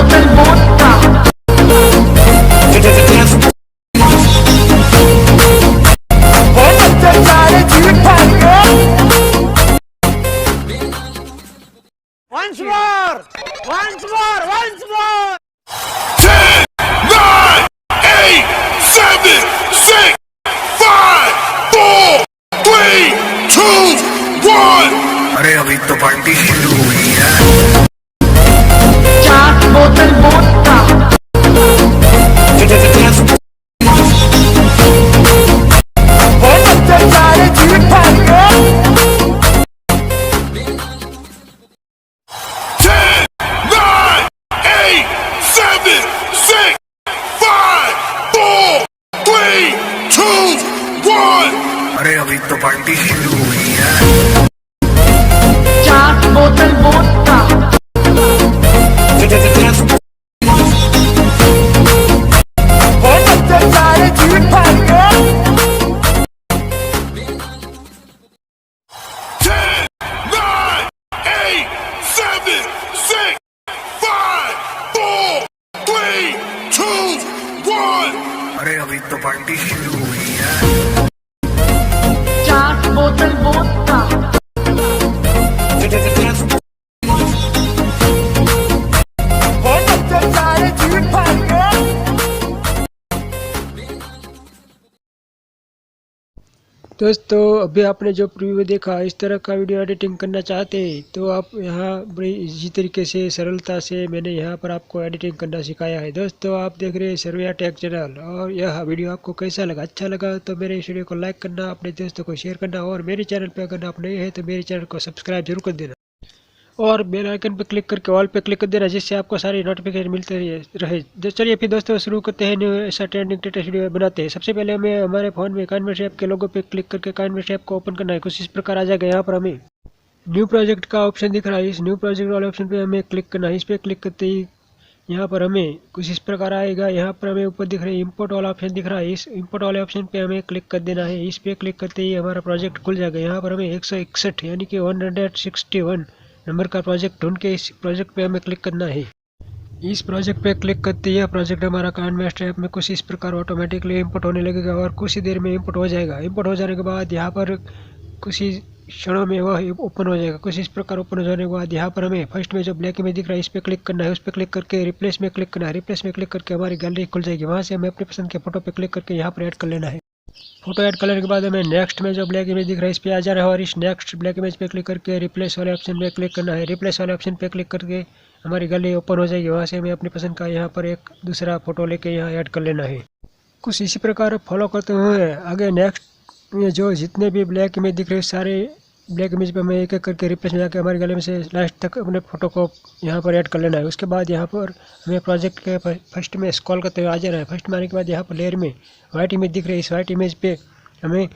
बोतल vodka. Once more! Once more! Once more! 10, 9, 8, 7, 6, 5, 4, 3, 2, 1। अरे अभी तो पार्टी शुरू हुई है। 4 बोतल वोडका। अरे अभी तो पार्टी शुरू हुई है। 4 बोतल वोडका। अरे अभी तो पार्टी शुरू हुई है। 4 बोतल वोडका। दोस्तों अभी आपने जो प्रीव्यू देखा, इस तरह का वीडियो एडिटिंग करना चाहते हैं तो आप यहाँ बड़ी इजी तरीके से सरलता से मैंने यहाँ पर आपको एडिटिंग करना सिखाया है। दोस्तों आप देख रहे हैं सर्वैया टेक चैनल, और यह वीडियो आपको कैसा लगा? अच्छा लगा तो मेरे इस वीडियो को लाइक करना, अपने दोस्तों को शेयर करना, और मेरे चैनल पर अगर आप नए हैं तो मेरे चैनल को सब्सक्राइब जरूर कर देना, और बेल आइकन पर क्लिक करके ऑल पे क्लिक कर देना, जिससे आपको सारी नोटिफिकेशन मिलते रहे। चलिए फिर दोस्तों शुरू करते हैं, न्यू ऐसा ट्रेंडिंग लेटेस्ट वीडियो बनाते हैं। सबसे पहले हमें हमारे फ़ोन में काइनेमास्टर ऐप के लोगो पे क्लिक करके काइनेमास्टर ऐप को ओपन करना है। कुछ इस प्रकार आ जाएगा। यहाँ पर हमें न्यू प्रोजेक्ट का ऑप्शन दिख रहा है, इस न्यू प्रोजेक्ट वाले ऑप्शन पर हमें क्लिक करना है। इस पर क्लिक करते ही यहाँ पर हमें कुछ इस प्रकार आएगा। यहाँ पर हमें ऊपर दिख रहा है इंपोर्ट वाला ऑप्शन दिख रहा है, इस इंपोर्ट वाले ऑप्शन पे हमें क्लिक कर देना है। इस पर क्लिक करते ही हमारा प्रोजेक्ट खुल जाएगा। यहाँ पर हमें 161 यानी कि 161 नंबर का प्रोजेक्ट ढूंढ के इस प्रोजेक्ट पे हमें क्लिक करना है। इस प्रोजेक्ट पे क्लिक करते ही यह प्रोजेक्ट हमारा काइनेमास्टर ऐप में कुछ इस प्रकार ऑटोमेटिकली इंपोर्ट होने लगेगा, और कुछ ही देर में इंपोर्ट हो जाएगा। इंपोर्ट हो जाने के बाद यहाँ पर कुछ ही क्षणों में वह ओपन हो जाएगा। कुछ इस प्रकार ओपन हो जाने के बाद यहाँ पर हमें फर्स्ट में जो ब्लैक इमेज दिख रहा है इस पर क्लिक करना है। उस पर क्लिक करके रिप्लेस में क्लिक करना है। रिप्लेस में क्लिक करके हमारी गैलरी खुल जाएगी। वहाँ से हमें अपनी पसंद के फोटो पे क्लिक करके यहाँ पर ऐड कर लेना है। फोटो ऐड करने के बाद हमें नेक्स्ट में जो ब्लैक इमेज दिख रहा है इस पे आ जाना है, और इस नेक्स्ट ब्लैक इमेज पे क्लिक करके रिप्लेस वाले ऑप्शन पे क्लिक करना है। रिप्लेस वाले ऑप्शन पे क्लिक करके हमारी गैलरी ओपन हो जाएगी। वहाँ से हमें अपनी पसंद का यहाँ पर एक दूसरा फोटो लेके यहाँ ऐड कर लेना है। कुछ इसी प्रकार फॉलो करते हुए आगे नेक्स्ट में जो जितने भी ब्लैक इमेज दिख रहे हैं सारे ब्लैक इमेज पे हमें एक एक करके रिप्लेस में जाकर हमारी गैलरी में से लास्ट तक अपने फोटो को यहाँ पर ऐड कर लेना है। उसके बाद यहाँ पर हमें प्रोजेक्ट के फर्स्ट में स्क्रॉल करते हुए आ जाना है। फर्स्ट में आने के बाद यहाँ पर लेयर में वाइट इमेज दिख रही है, इस वाइट इमेज पे हमें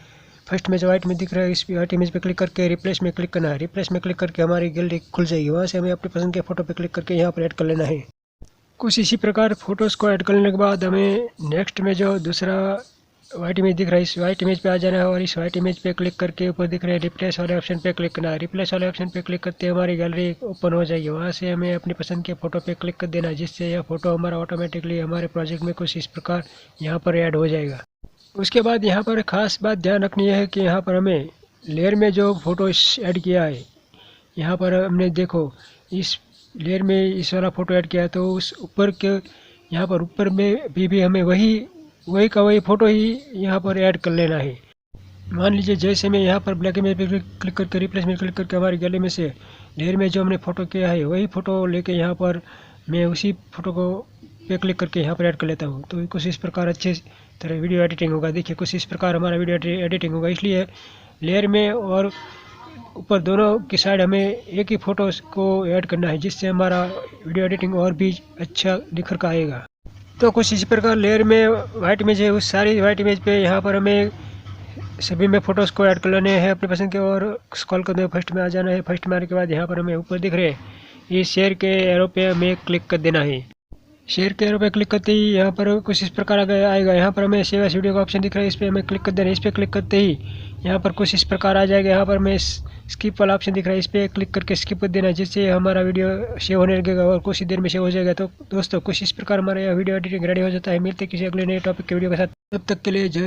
फर्स्ट में जो वाइट इमेज दिख रहा है इस वाइट इमेज पे क्लिक करके रिप्लेस में क्लिक करना है। रिप्लेस में क्लिक करके हमारी गैलरी खुल जाएगी। वहाँ से हमें अपनी पसंद के फोटो पे क्लिक करके यहाँ पर ऐड कर लेना है। कुछ इसी प्रकार फोटोज़ को ऐड करने के बाद हमें नेक्स्ट में जो दूसरा वाइट इमेज दिख रहा है इस वाइट इमेज पे आ जाना है, और इस वाइट इमेज पे क्लिक करके ऊपर दिख रहे हैं रिप्लेस वाले ऑप्शन पे क्लिक करना है। रिप्लेस वाले ऑप्शन पे क्लिक करते हमारी गैलरी ओपन हो जाएगी। वहाँ से हमें अपनी पसंद के फोटो पे क्लिक कर देना है, जिससे यह फोटो हमारा ऑटोमेटिकली हमारे प्रोजेक्ट में कुछ इस प्रकार यहाँ पर ऐड हो जाएगा। उसके बाद यहाँ पर खास बात ध्यान रखनी है कि यहाँ पर हमें लेयर में जो फोटो ऐड किया है, यहाँ पर हमने देखो इस लेयर में इस वाला फ़ोटो ऐड किया है, तो उस ऊपर के यहाँ पर ऊपर में भी हमें वही का वही फ़ोटो ही यहाँ पर ऐड कर लेना है। मान लीजिए जैसे मैं यहाँ पर ब्लैक इमेज पे क्लिक करके रिप्लेस में क्लिक करके हमारी गैलरी में से लेयर में जो हमने फ़ोटो किया है वही फ़ोटो लेके यहाँ पर मैं उसी फ़ोटो को पे क्लिक करके यहाँ पर ऐड कर लेता हूँ। तो कुछ इस प्रकार अच्छे तरह वीडियो एडिटिंग होगा। देखिए कुछ इस प्रकार हमारा वीडियो एडिटिंग होगा। इसलिए लेयर में और ऊपर दोनों की साइड हमें एक ही फ़ोटो को ऐड करना है, जिससे हमारा वीडियो एडिटिंग और भी अच्छा निखर कर आएगा। तो कुछ इसी प्रकार लेयर में वाइट इमेज है, उस सारी वाइट इमेज पे यहाँ पर हमें सभी में फ़ोटोज़ को ऐड कर लेने हैं अपनी पसंद के, और स्क्रॉल करते हुए फर्स्ट में आ जाना है। फर्स्ट में आने के बाद यहाँ पर हमें ऊपर दिख रहे हैं इस शेयर के एरो पे हमें क्लिक कर देना है। शेयर के एरो पे क्लिक करते ही यहाँ पर कुछ इस प्रकार आएगा। यहाँ पर हमें सेव एज वीडियो का ऑप्शन दिख रहा है, इस पर हमें क्लिक कर देना है। इस पर क्लिक करते ही यहाँ पर कुछ इस प्रकार आ जाएगा। यहाँ पर हमें स्किप वाला ऑप्शन दिख रहा है, इस पर क्लिक करके स्किप कर देना, जिससे हमारा वीडियो सेव होने लगेगा और कुछ ही देर में सेव हो जाएगा। तो दोस्तों कुछ इस प्रकार हमारा यह वीडियो एडिटिंग रेडी हो जाता है। मिलते किसी अगले नए टॉपिक के वीडियो के साथ, तब तक के लिए जय